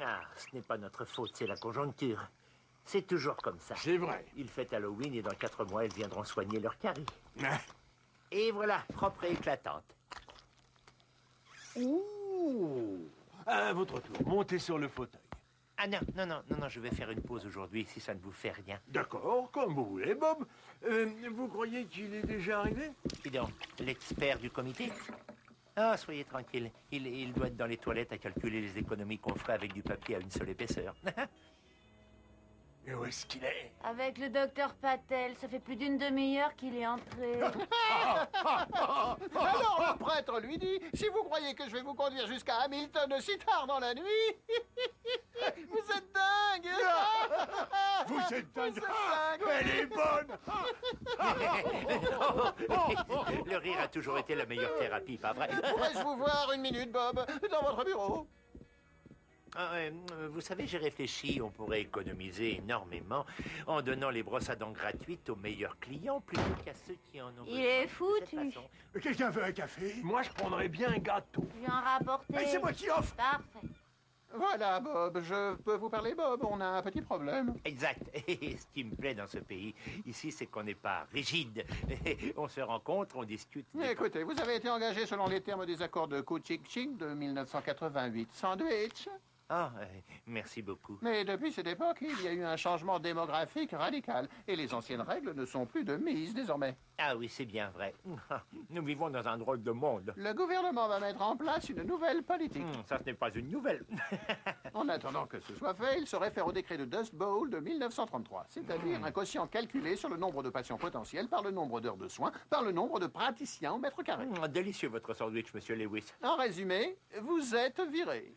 Ah, ce n'est pas notre faute, c'est la conjoncture. C'est toujours comme ça. C'est vrai. Ils fêtent Halloween et dans 4 mois, ils viendront soigner leur carie. Et voilà, propre et éclatante. Ouh. À votre tour, montez sur le fauteuil. Ah non, je vais faire une pause aujourd'hui, si ça ne vous fait rien. D'accord, comme vous voulez, Bob. Vous croyez qu'il est déjà arrivé? Dis donc, l'expert du comité? Ah, soyez tranquille. Il doit être dans les toilettes à calculer les économies qu'on ferait avec du papier à une seule épaisseur. Et où est-ce qu'il est? Avec le docteur Patel, ça fait plus d'une demi-heure qu'il est entré. Alors le prêtre lui dit, si vous croyez que je vais vous conduire jusqu'à Hamilton si tard dans la nuit, vous êtes dingue. Vous êtes dingue. Elle est bonne. Le rire a toujours été la meilleure thérapie, pas vrai? Pourrais-je vous voir une minute, Bob, dans votre bureau? Vous savez, j'ai réfléchi, on pourrait économiser énormément en donnant les brosses à dents gratuites aux meilleurs clients plutôt qu'à ceux qui en ont besoin. Il est foutu. Quelqu'un veut un café? Moi, je prendrais bien un gâteau. Je viens rapporter. Mais c'est moi qui offre. Parfait. Voilà, Bob, je peux vous parler, Bob, on a un petit problème. Exact. Et ce qui me plaît dans ce pays, ici, c'est qu'on n'est pas rigide. On se rencontre, on discute. Écoutez, vous avez été engagé selon les termes des accords de Kuchik-Chik de 1988. Sandwich. Ah, merci beaucoup. Mais depuis cette époque, il y a eu un changement démographique radical. Et les anciennes règles ne sont plus de mise désormais. Ah oui, c'est bien vrai. Nous vivons dans un drôle de monde. Le gouvernement va mettre en place une nouvelle politique. Ça, ce n'est pas une nouvelle. En attendant que ce soit fait, il se réfère au décret de Dust Bowl de 1933, c'est-à-dire un quotient calculé sur le nombre de patients potentiels par le nombre d'heures de soins, par le nombre de praticiens au mètre carré. Délicieux votre sandwich, monsieur Lewis. En résumé, vous êtes viré.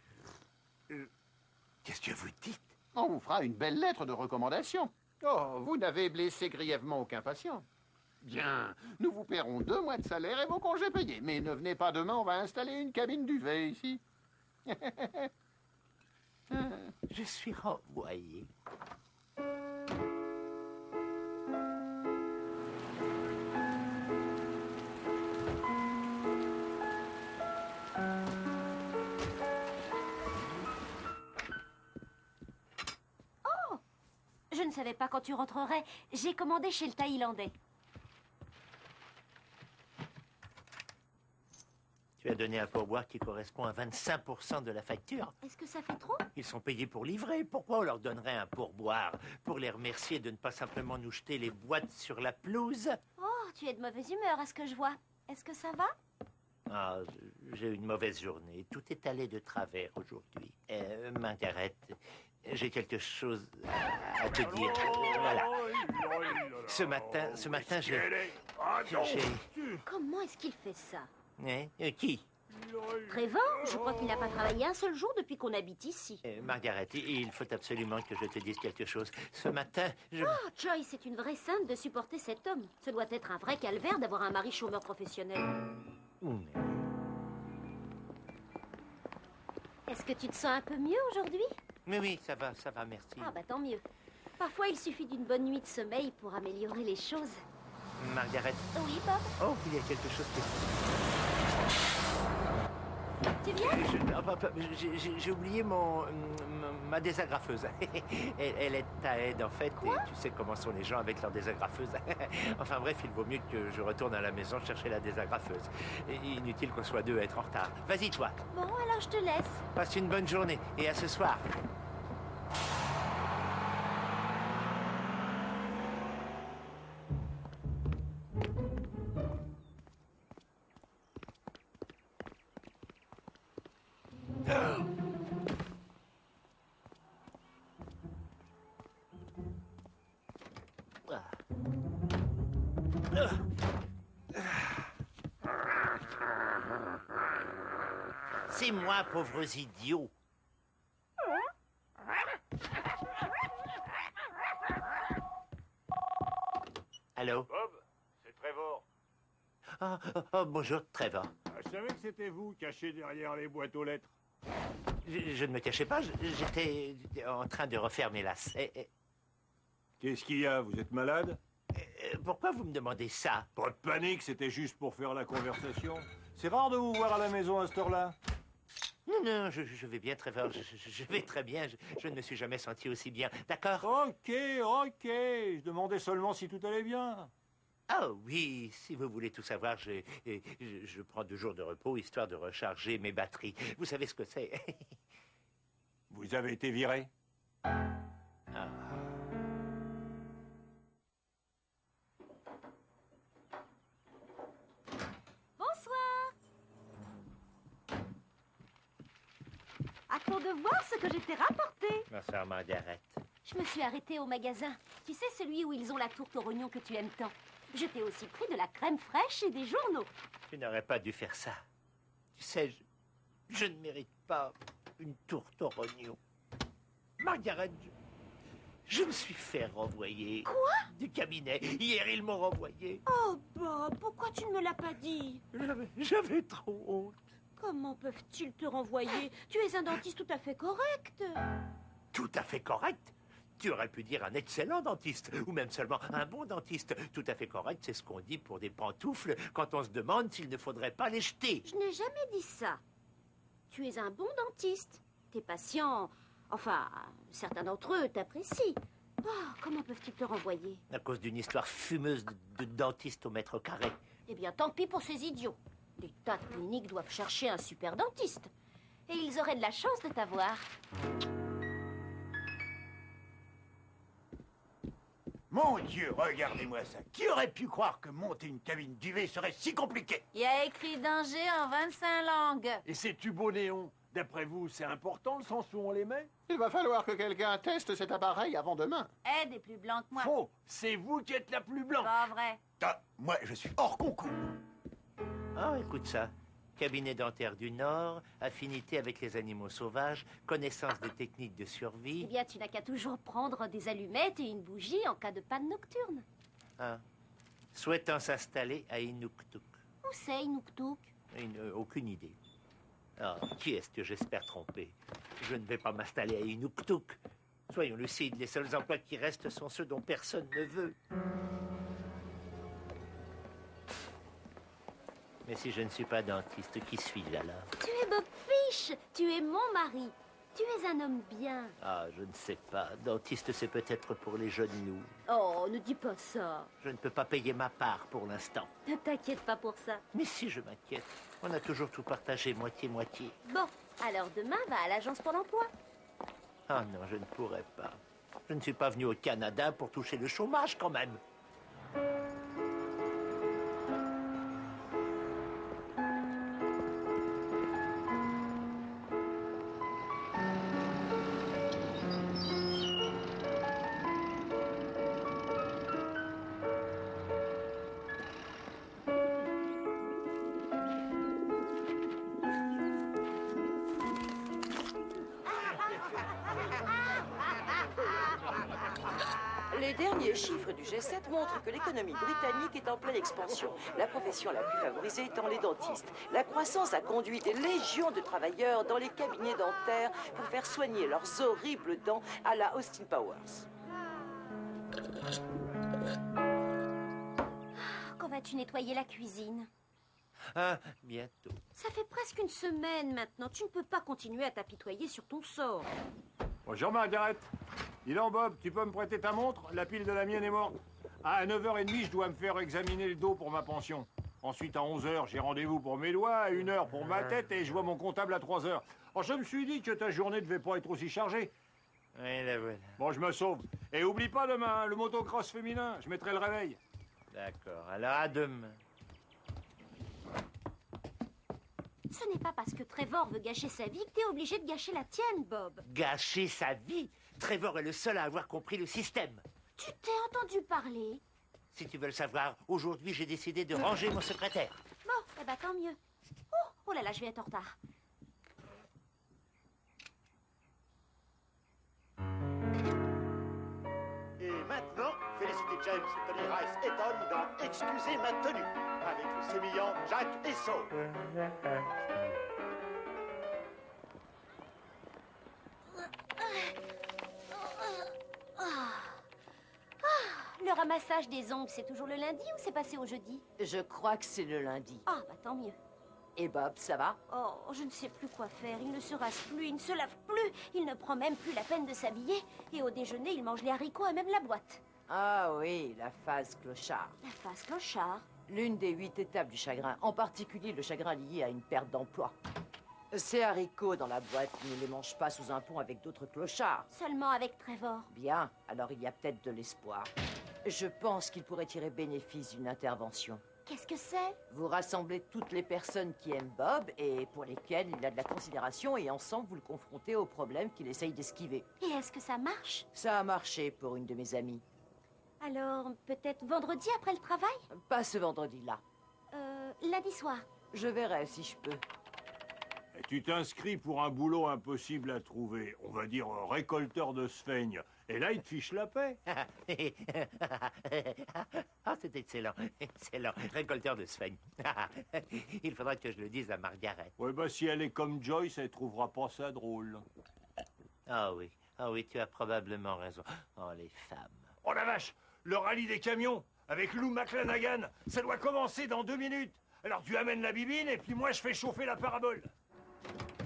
Qu'est-ce que vous dites? On vous fera une belle lettre de recommandation. Oh, vous n'avez blessé grièvement aucun patient. Bien, nous vous paierons 2 mois de salaire et vos congés payés. Mais ne venez pas demain, on va installer une cabine duvet ici. Je suis renvoyé. Je ne savais pas quand tu rentrerais. J'ai commandé chez le Thaïlandais. Tu as donné un pourboire qui correspond à 25% de la facture. Est-ce que ça fait trop? Ils sont payés pour livrer. Pourquoi on leur donnerait un pourboire? Pour les remercier de ne pas simplement nous jeter les boîtes sur la pelouse? Oh, tu es de mauvaise humeur à ce que je vois. Est-ce que ça va? Ah, j'ai eu une mauvaise journée. Tout est allé de travers aujourd'hui. Margaret, j'ai quelque chose à te dire. Voilà. Ce matin, j'ai... Comment est-ce qu'il fait ça? Qui? Trevor, je crois qu'il n'a pas travaillé un seul jour depuis qu'on habite ici. Margaret, il faut absolument que je te dise quelque chose. Ce matin, je... Oh, Joyce, c'est une vraie sainte de supporter cet homme. Ce doit être un vrai calvaire d'avoir un mari chômeur professionnel. Est-ce que tu te sens un peu mieux aujourd'hui? Mais oui, ça va, merci. Ah bah tant mieux. Parfois, il suffit d'une bonne nuit de sommeil pour améliorer les choses. Margaret. Oui, Bob? Oh, il y a quelque chose qui... Tu viens? J'ai oublié ma désagrafeuse. Elle est à aide, en fait. Quoi? Et tu sais comment sont les gens avec leur désagrafeuse. Enfin bref, il vaut mieux que je retourne à la maison chercher la désagrafeuse. Inutile qu'on soit 2 à être en retard. Vas-y, toi. Bon, alors je te laisse. Passe une bonne journée. Et à ce soir. C'est moi, pauvres idiots. Allô? Bob, c'est Trevor. Bonjour, Trevor. Je savais que c'était vous, caché derrière les boîtes aux lettres. Je ne me cachais pas, j'étais en train de refaire mes lacets. Qu'est-ce qu'il y a? Vous êtes malade? Pourquoi vous me demandez ça? Pas de panique, c'était juste pour faire la conversation. C'est rare de vous voir à la maison à cette heure-là. Non, je vais bien, Trevor. Je vais très bien. Je ne me suis jamais senti aussi bien. D'accord? Ok. Je demandais seulement si tout allait bien. Ah oui, si vous voulez tout savoir, je prends 2 jours de repos, histoire de recharger mes batteries. Vous savez ce que c'est? Vous avez été viré? Ah. Bonsoir. Attends de voir ce que je t'ai rapporté. Bonsoir, Margaret. Je me suis arrêtée au magasin. Tu sais, celui où ils ont la tourte aux rognons que tu aimes tant. Je t'ai aussi pris de la crème fraîche et des journaux. Tu n'aurais pas dû faire ça. Tu sais, je ne mérite pas une tourte au rognon. Margaret, je me suis fait renvoyer. Quoi? Du cabinet. Hier, ils m'ont renvoyé. Oh, Bob, pourquoi tu ne me l'as pas dit? J'avais trop honte. Comment peuvent-ils te renvoyer? Tu es un dentiste tout à fait correct. Tout à fait correct. Tu aurais pu dire un excellent dentiste, ou même seulement un bon dentiste. Tout à fait correct, c'est ce qu'on dit pour des pantoufles quand on se demande s'il ne faudrait pas les jeter. Je n'ai jamais dit ça. Tu es un bon dentiste. Tes patients, enfin, certains d'entre eux t'apprécient. Oh, comment peuvent-ils te renvoyer? À cause d'une histoire fumeuse de dentiste au mètre carré. Eh bien, tant pis pour ces idiots. Des tas de cliniques doivent chercher un super dentiste. Et ils auraient de la chance de t'avoir. Mon Dieu, regardez-moi ça. Qui aurait pu croire que monter une cabine d'UV serait si compliqué? Il y a écrit danger en 25 langues. Et ces tubes au néon, d'après vous, c'est important le sens où on les met? Il va falloir que quelqu'un teste cet appareil avant demain. Ed est plus blanc que moi. Faux, c'est vous qui êtes la plus blanche. Pas vrai. Ah, moi, je suis hors concours. Ah, écoute ça. Cabinet dentaire du Nord, affinité avec les animaux sauvages, connaissance des techniques de Eh survie. bien, tu n'as qu'à toujours prendre des allumettes et une bougie en cas de panne nocturne. Ah. Souhaitant s'installer à Inuktuk. Où c'est, Inuktuk? Aucune idée. Ah, qui est-ce que j'espère tromper? Je ne vais pas m'installer à Inuktuk. Soyons lucides, les seuls emplois qui restent sont ceux dont personne ne veut. Mais si je ne suis pas dentiste, qui suis-je alors? Tu es Bob Fish. Tu es mon mari. Tu es un homme bien. Ah, je ne sais pas. Dentiste, c'est peut-être pour les genoux. Oh, ne dis pas ça. Je ne peux pas payer ma part pour l'instant. Ne t'inquiète pas pour ça. Mais si je m'inquiète, on a toujours tout partagé moitié-moitié. Bon, alors demain, va à l'agence pour l'emploi. Ah non, je ne pourrais pas. Je ne suis pas venu au Canada pour toucher le chômage quand même. Les derniers chiffres du G7 montrent que l'économie britannique est en pleine expansion, la profession la plus favorisée étant les dentistes. La croissance a conduit des légions de travailleurs dans les cabinets dentaires pour faire soigner leurs horribles dents à la Austin Powers. Quand vas-tu nettoyer la cuisine? Ah, bientôt. Ça fait presque une semaine maintenant. Tu ne peux pas continuer à t'apitoyer sur ton sort. Bonjour Margaret. Dis donc Bob, tu peux me prêter ta montre? La pile de la mienne est morte. À 9h30, je dois me faire examiner le dos pour ma pension. Ensuite, à 11h, j'ai rendez-vous pour mes doigts, à 1h pour ma tête, et je vois mon comptable à 3h. Alors, je me suis dit que ta journée devait pas être aussi chargée. Oui, la voilà. Bon, je me sauve. Et oublie pas demain, le motocross féminin, je mettrai le réveil. D'accord, alors à demain. Ce n'est pas parce que Trevor veut gâcher sa vie que t'es obligé de gâcher la tienne, Bob. Gâcher sa vie? Trevor est le seul à avoir compris le système. Tu t'es entendu parler? Si tu veux le savoir, aujourd'hui, j'ai décidé de ranger mon secrétaire. Bon, eh ben tant mieux. Oh là là, je vais être en retard. Et maintenant, fais les Felicity James, Tony Rice et Tom dans Excusez ma tenue, avec le sémillant Jack et Saul. Le ramassage des ongles, c'est toujours le lundi ou c'est passé au jeudi? Je crois que c'est le lundi. Ah, bah tant mieux. Et Bob, ça va? Oh, je ne sais plus quoi faire. Il ne se rase plus, il ne se lave plus. Il ne prend même plus la peine de s'habiller. Et au déjeuner, il mange les haricots et même la boîte. Ah oui, la phase clochard. La face clochard. L'une des 8 étapes du chagrin, en particulier le chagrin lié à une perte d'emploi. Ces haricots dans la boîte, ne les mange pas sous un pont avec d'autres clochards. Seulement avec Trevor. Bien, alors il y a peut-être de l'espoir. Je pense qu'il pourrait tirer bénéfice d'une intervention. Qu'est-ce que c'est? Vous rassemblez toutes les personnes qui aiment Bob et pour lesquelles il a de la considération et ensemble vous le confrontez aux problèmes qu'il essaye d'esquiver. Et est-ce que ça marche? Ça a marché pour une de mes amies. Alors, peut-être vendredi après le travail? Pas ce vendredi-là. Lundi soir. Je verrai si je peux. Et tu t'inscris pour un boulot impossible à trouver. On va dire récolteur de sphaigne. Et là, ils te fichent la paix. Ah, c'est excellent, excellent. Récolteur de sphaigne. Il faudra que je le dise à Margaret. Ouais, bah si elle est comme Joyce, elle trouvera pas ça drôle. Ah oui, tu as probablement raison. Oh, les femmes. Oh la vache! Le rallye des camions avec Lou McClanagan, ça doit commencer dans 2 minutes. Alors tu amènes la bibine et puis moi je fais chauffer la parabole.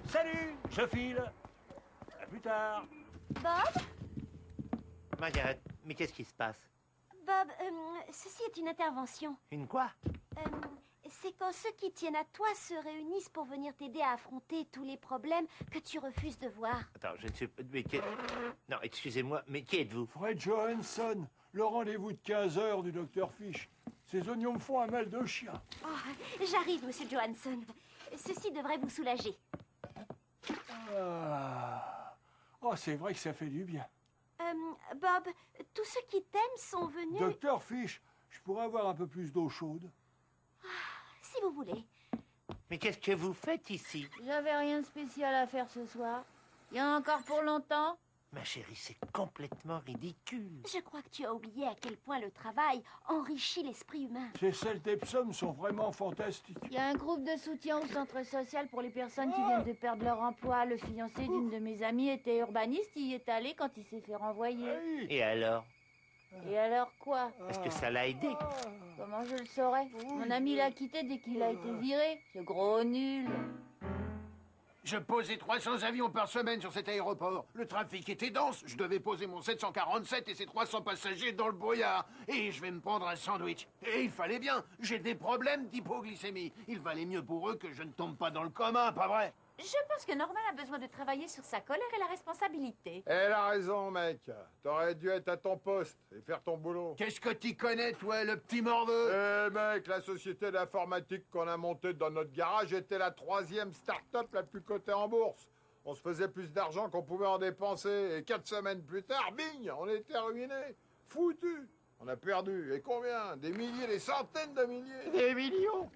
Salut, je file. À plus tard. Bob? Margaret, mais qu'est-ce qui se passe? Bob, ceci est une intervention. Une quoi? C'est quand ceux qui tiennent à toi se réunissent pour venir t'aider à affronter tous les problèmes que tu refuses de voir. Attends, je ne sais pas... Mais non, excusez-moi, mais qui êtes-vous? Fred Johansson, le rendez-vous de 15 heures du docteur Fish. Ces oignons me font un mal de chien. Oh, j'arrive, monsieur Johansson. Ceci devrait vous soulager. Ah. Oh, c'est vrai que ça fait du bien. Bob, tous ceux qui t'aiment sont venus... Docteur Fish, je pourrais avoir un peu plus d'eau chaude? Si vous voulez. Mais qu'est-ce que vous faites ici? J'avais rien de spécial à faire ce soir. Il y en a encore pour longtemps? Ma chérie, c'est complètement ridicule. Je crois que tu as oublié à quel point le travail enrichit l'esprit humain. Ces Celtepsum sont vraiment fantastiques. Il y a un groupe de soutien au centre social pour les personnes qui viennent de perdre leur emploi. Le fiancé d'une de mes amies était urbaniste. Il y est allé quand il s'est fait renvoyer. Hey. Et alors? Et alors quoi? Est-ce que ça l'a aidé? Comment je le saurais? Mon ami l'a quitté dès qu'il a été viré. Ce gros nul. Je posais 300 avions par semaine sur cet aéroport. Le trafic était dense. Je devais poser mon 747 et ses 300 passagers dans le brouillard. Et je vais me prendre un sandwich. Et il fallait bien. J'ai des problèmes d'hypoglycémie. Il valait mieux pour eux que je ne tombe pas dans le coma, pas vrai? Je pense que Norman a besoin de travailler sur sa colère et la responsabilité. Elle a raison, mec. T'aurais dû être à ton poste et faire ton boulot. Qu'est-ce que t'y connais, toi, le petit morveux? Eh mec, la société d'informatique qu'on a montée dans notre garage était la 3e start-up la plus cotée en bourse. On se faisait plus d'argent qu'on pouvait en dépenser. Et 4 semaines plus tard, bing, on était ruinés. Foutus. On a perdu. Et combien? Des milliers, des centaines de milliers. Des millions?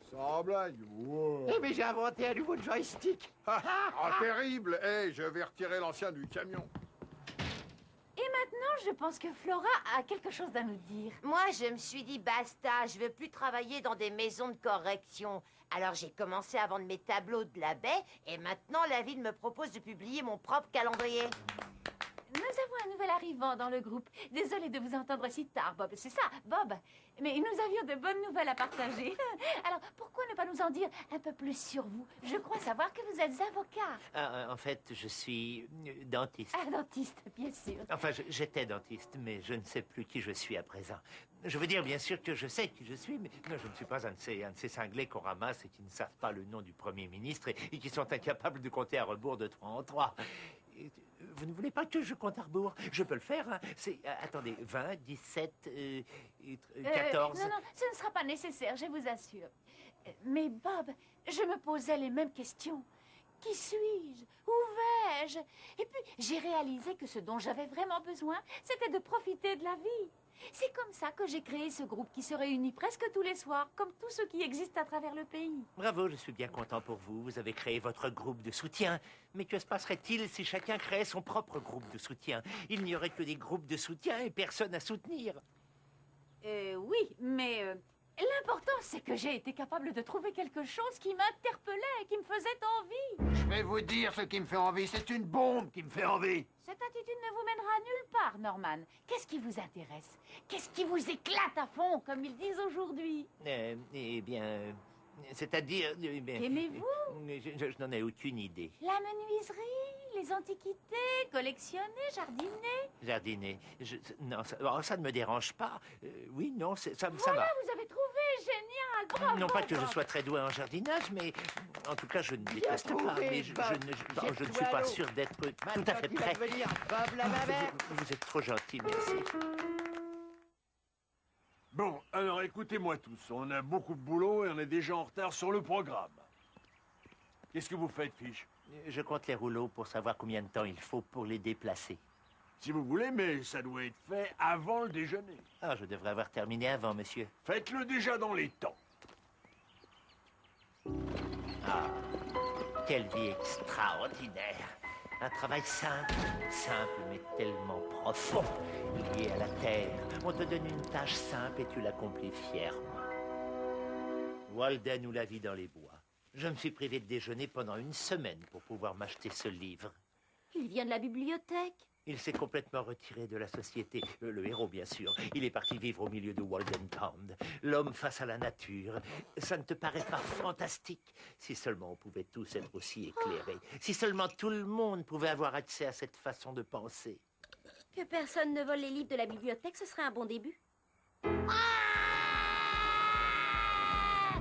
Sans blague. Wow. Eh mais j'ai inventé un nouveau joystick. Ah, terrible. Eh, je vais retirer l'ancien du camion. Et maintenant, je pense que Flora a quelque chose à nous dire. Moi, je me suis dit, basta, je veux plus travailler dans des maisons de correction. Alors j'ai commencé à vendre mes tableaux de la baie, et maintenant la ville me propose de publier mon propre calendrier. Nous avons un nouvel arrivant dans le groupe. Désolée de vous entendre si tard, Bob. C'est ça, Bob. Mais nous avions de bonnes nouvelles à partager. Alors, pourquoi ne pas nous en dire un peu plus sur vous? Je crois savoir que vous êtes avocat. Ah, en fait, je suis dentiste. Ah, dentiste, bien sûr. Enfin, j'étais dentiste, mais je ne sais plus qui je suis à présent. Je veux dire, bien sûr que je sais qui je suis, mais non, je ne suis pas un de ces cinglés qu'on ramasse et qui ne savent pas le nom du Premier ministre et qui sont incapables de compter à rebours de 3 en 3. Vous ne voulez pas que je compte à rebours? Je peux le faire, hein. C'est, attendez, 20, 17, 14... Non, ce ne sera pas nécessaire, je vous assure. Mais Bob, je me posais les mêmes questions. Qui suis-je? Où vais-je? Et puis, j'ai réalisé que ce dont j'avais vraiment besoin, c'était de profiter de la vie. C'est comme ça que j'ai créé ce groupe qui se réunit presque tous les soirs, comme tous ceux qui existent à travers le pays. Bravo, je suis bien content pour vous. Vous avez créé votre groupe de soutien. Mais que se passerait-il si chacun créait son propre groupe de soutien? Il n'y aurait que des groupes de soutien et personne à soutenir. Oui, mais l'important, c'est que j'ai été capable de trouver quelque chose qui m'interpellait, qui me faisait envie. Je vais vous dire ce qui me fait envie. C'est une bombe qui me fait envie. Cette attitude ne vous mènera nulle part, Norman. Qu'est-ce qui vous intéresse? Qu'est-ce qui vous éclate à fond, comme ils disent aujourd'hui? Eh bien, c'est-à-dire... eh bien, Qu'aimez-vous? Je n'en ai aucune idée. La menuiserie, les antiquités, collectionner, jardiner. Jardiner, non, ça ne me dérange pas. Oui, non, ça va. Voilà, vous avez trouvé, génial, bravo. Non pas que je sois très doué en jardinage, mais en tout cas, je ne déteste pas. Mais je ne suis pas sûr d'être tout à fait prêt. Vous êtes trop gentil, merci. Bon, alors écoutez-moi tous. On a beaucoup de boulot et on est déjà en retard sur le programme. Qu'est-ce que vous faites, Fiche? Je compte les rouleaux pour savoir combien de temps il faut pour les déplacer. Si vous voulez, mais ça doit être fait avant le déjeuner. Ah, je devrais avoir terminé avant, monsieur. Faites-le déjà dans les temps. Ah, quelle vie extraordinaire. Un travail simple, mais tellement profond, lié à la terre. On te donne une tâche simple et tu l'accomplis fièrement. Walden ou la vie dans les bois. Je me suis privé de déjeuner pendant une semaine pour pouvoir m'acheter ce livre. Il vient de la bibliothèque. Il s'est complètement retiré de la société. Le héros, bien sûr. Il est parti vivre au milieu de Walden Pond. L'homme face à la nature. Ça ne te paraît pas fantastique? Si seulement on pouvait tous être aussi éclairés. Si seulement tout le monde pouvait avoir accès à cette façon de penser. Que personne ne vole les livres de la bibliothèque, ce serait un bon début.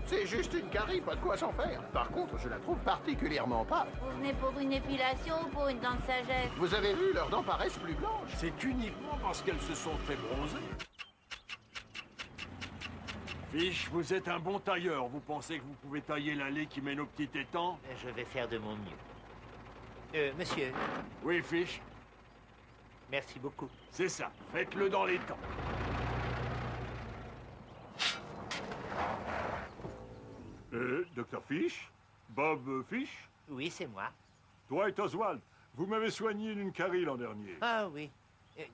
C'est juste une carie, pas de quoi s'en faire. Par contre, je la trouve particulièrement pâle. Vous venez pour une épilation ou pour une dent de sagesse? Vous avez vu, leurs dents paraissent plus blanches. C'est uniquement parce qu'elles se sont fait bronzer. Fiche, vous êtes un bon tailleur. Vous pensez que vous pouvez tailler l'allée qui mène au petit étang? Je vais faire de mon mieux. Monsieur. Oui, Fiche? Merci beaucoup. C'est ça. Faites-le dans les temps. Docteur Fish? Bob Fish? Oui, c'est moi. Dwight Oswald, vous m'avez soigné d'une carie l'an dernier. Ah oui.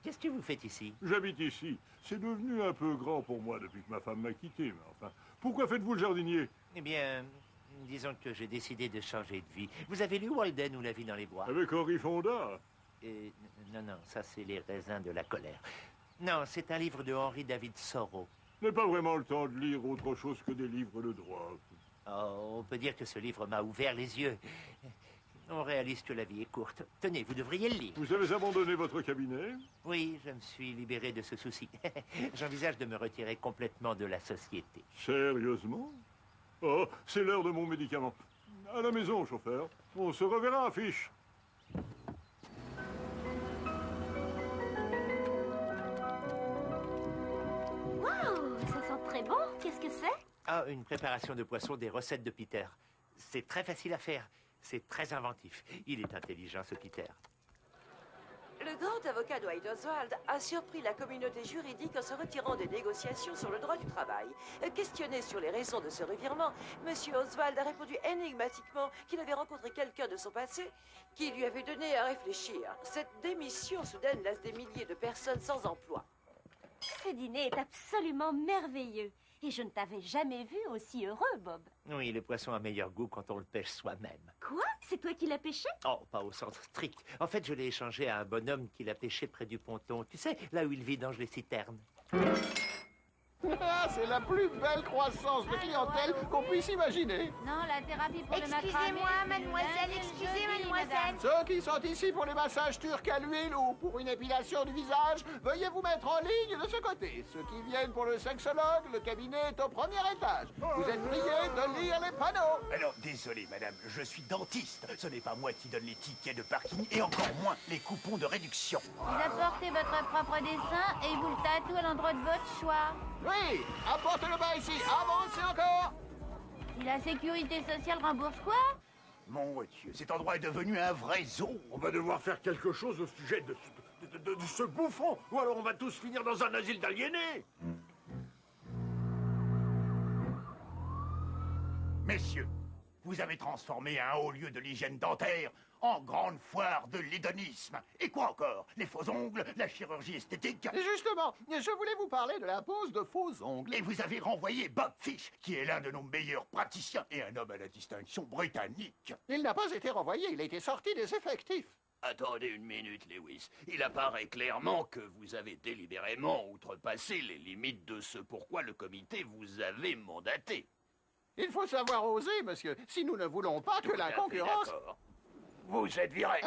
Qu'est-ce que vous faites ici? J'habite ici. C'est devenu un peu grand pour moi depuis que ma femme m'a quitté, mais enfin... Pourquoi faites-vous le jardinier? Eh bien, disons que j'ai décidé de changer de vie. Vous avez lu Walden ou La vie dans les bois? Avec Henry Fonda? Non, ça c'est Les raisins de la colère. Non, c'est un livre de Henry David Thoreau. Je n'ai pas vraiment le temps de lire autre chose que des livres de droit. Oh, on peut dire que ce livre m'a ouvert les yeux. On réalise que la vie est courte. Tenez, vous devriez le lire. Vous avez abandonné votre cabinet? Oui, je me suis libéré de ce souci. J'envisage de me retirer complètement de la société. Sérieusement? Oh, c'est l'heure de mon médicament. À la maison, chauffeur. On se reverra, Fiche. Waouh, ça sent très bon. Qu'est-ce que c'est? Ah, une préparation de poisson des recettes de Peter. C'est très facile à faire. C'est très inventif. Il est intelligent, ce Peter. Le grand avocat Dwight Oswald a surpris la communauté juridique en se retirant des négociations sur le droit du travail. Questionné sur les raisons de ce revirement, M. Oswald a répondu énigmatiquement qu'il avait rencontré quelqu'un de son passé qui lui avait donné à réfléchir. Cette démission soudaine laisse des milliers de personnes sans emploi. Ce dîner est absolument merveilleux. Et je ne t'avais jamais vu aussi heureux, Bob. Oui, le poisson a meilleur goût quand on le pêche soi-même. Quoi? C'est toi qui l'as pêché? Oh, pas au sens strict. En fait, je l'ai échangé à un bonhomme qui l'a pêché près du ponton. Tu sais, là où il vidange les citernes. Ah, c'est la plus belle croissance de clientèle qu'on puisse imaginer. Non, la thérapie pour le macramé... Excusez-moi, mademoiselle, excusez, mademoiselle. Ceux qui sont ici pour les massages turcs à l'huile ou pour une épilation du visage, veuillez vous mettre en ligne de ce côté. Ceux qui viennent pour le sexologue, le cabinet est au premier étage. Vous êtes priés de lire les panneaux. Alors, désolé, madame, je suis dentiste. Ce n'est pas moi qui donne les tickets de parking et encore moins les coupons de réduction. Vous apportez votre propre dessin et vous le tatouez à l'endroit de votre choix. Oui, apporte-le bas ici. Avancez encore. Et la sécurité sociale rembourse quoi? Mon Dieu, cet endroit est devenu un vrai zoo. On va devoir faire quelque chose au sujet de ce bouffon, ou alors on va tous finir dans un asile d'aliénés. Messieurs, vous avez transformé un haut lieu de l'hygiène dentaire en grande foire de l'hédonisme. Et quoi encore? Les faux ongles, la chirurgie esthétique. Et justement, je voulais vous parler de la pose de faux ongles. Et vous avez renvoyé Bob Fish, qui est l'un de nos meilleurs praticiens et un homme à la distinction britannique. Il n'a pas été renvoyé, il a été sorti des effectifs. Attendez une minute, Lewis. Il apparaît clairement que vous avez délibérément outrepassé les limites de ce pourquoi le comité vous avait mandaté. Il faut savoir oser, monsieur, si nous ne voulons pas que la concurrence... D'accord. Vous êtes viré.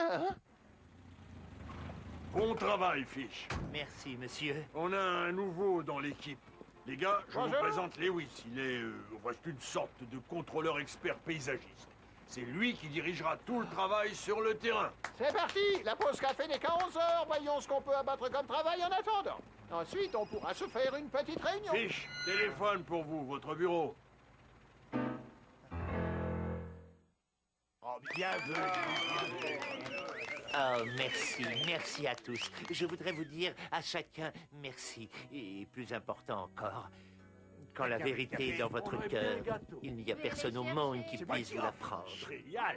Bon travail, Fish. Merci, monsieur. On a un nouveau dans l'équipe. Les gars, je vous Bonjour. présente Lewis. Il est c'est une sorte de contrôleur expert paysagiste. C'est lui qui dirigera tout le travail sur le terrain. C'est parti, la pause café n'est qu'à 11h. Voyons ce qu'on peut abattre comme travail en attendant. Ensuite, on pourra se faire une petite réunion. Fish, téléphone pour vous, votre bureau. Oh, bienvenue. Oh, merci à tous. Je voudrais vous dire à chacun merci. Et plus important encore, quand la vérité est dans votre cœur, il n'y a personne au monde qui puisse vous la prendre. Génial.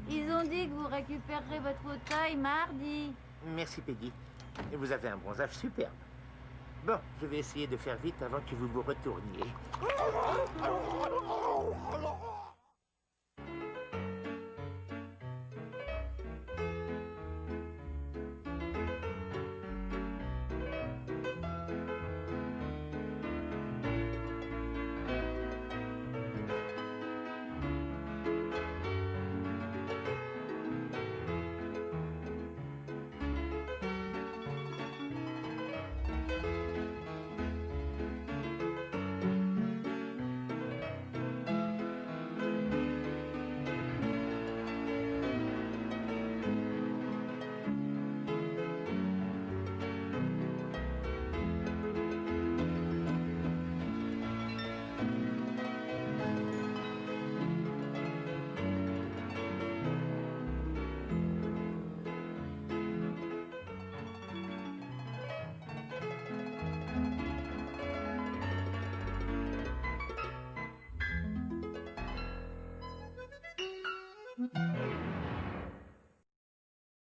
Ils ont dit que vous récupérerez votre fauteuil mardi. Merci, Peggy. Et vous avez un bronzage superbe. Bon, je vais essayer de faire vite avant que vous vous retourniez.